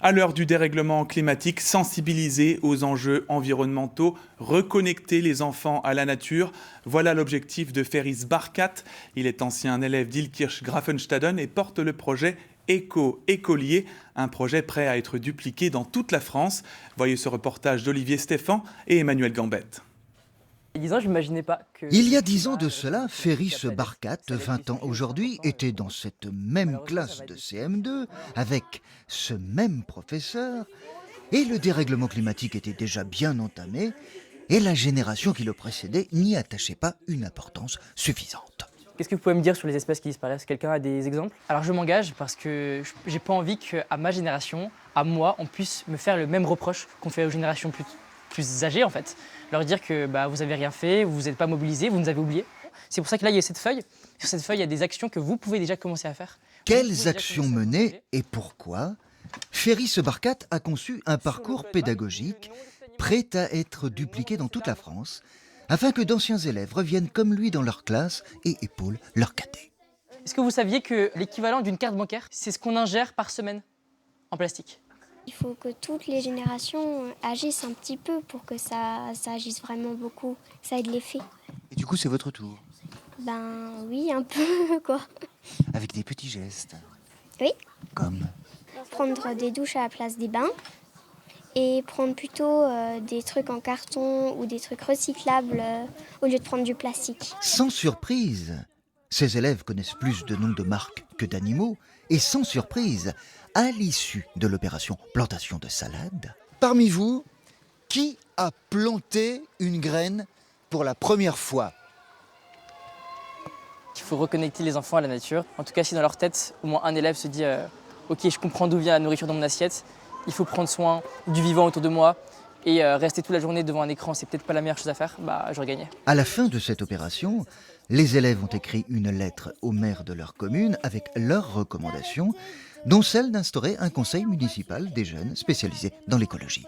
À l'heure du dérèglement climatique, sensibiliser aux enjeux environnementaux, reconnecter les enfants à la nature, voilà l'objectif de Ferris Barkat. Il est ancien élève d'Illkirch-Grafenstaden et porte le projet Écolier, un projet prêt à être dupliqué dans toute la France. Voyez ce reportage d'Olivier Stéphan et Emmanuel Gambette. Il y a 10 ans de cela, Ferris Barkat, 20 ans aujourd'hui, était dans cette même classe de CM2 avec ce même professeur et le dérèglement climatique était déjà bien entamé et la génération qui le précédait n'y attachait pas une importance suffisante. Qu'est-ce que vous pouvez me dire sur les espèces qui disparaissent? Quelqu'un a des exemples? Alors je m'engage parce que j'ai pas envie qu'à ma génération, à moi, on puisse me faire le même reproche qu'on fait aux générations plus âgées en fait. Leur dire que vous avez rien fait, vous n'êtes pas mobilisés, vous nous avez oubliés. C'est pour ça que là il y a cette feuille. Sur cette feuille il y a des actions que vous pouvez déjà commencer à faire. Quelles actions mener et pourquoi? Ferris Barkat a conçu un parcours pédagogique prêt à être dupliqué dans toute la France afin que d'anciens élèves reviennent comme lui dans leur classe et épaulent leurs cadets. Est-ce que vous saviez que l'équivalent d'une carte bancaire, c'est ce qu'on ingère par semaine en plastique? Il faut que toutes les générations agissent un petit peu pour que ça agisse vraiment beaucoup, ça ait de l'effet. Et du coup, c'est votre tour. Oui, un peu quoi. Avec des petits gestes. Oui. Comme Prendre des douches à la place des bains et prendre plutôt des trucs en carton ou des trucs recyclables au lieu de prendre du plastique. Sans surprise, ces élèves connaissent plus de noms de marques que d'animaux et sans surprise, à l'issue de l'opération plantation de salade, parmi vous, qui a planté une graine pour la première fois? Il faut reconnecter les enfants à la nature. En tout cas, si dans leur tête, au moins un élève se dit ok, je comprends d'où vient la nourriture dans mon assiette, il faut prendre soin du vivant autour de moi et rester toute la journée devant un écran, c'est peut-être pas la meilleure chose à faire, j'aurais gagné. À la fin de cette opération, les élèves ont écrit une lettre au maire de leur commune avec leurs recommandations, dont celle d'instaurer un conseil municipal des jeunes spécialisé dans l'écologie.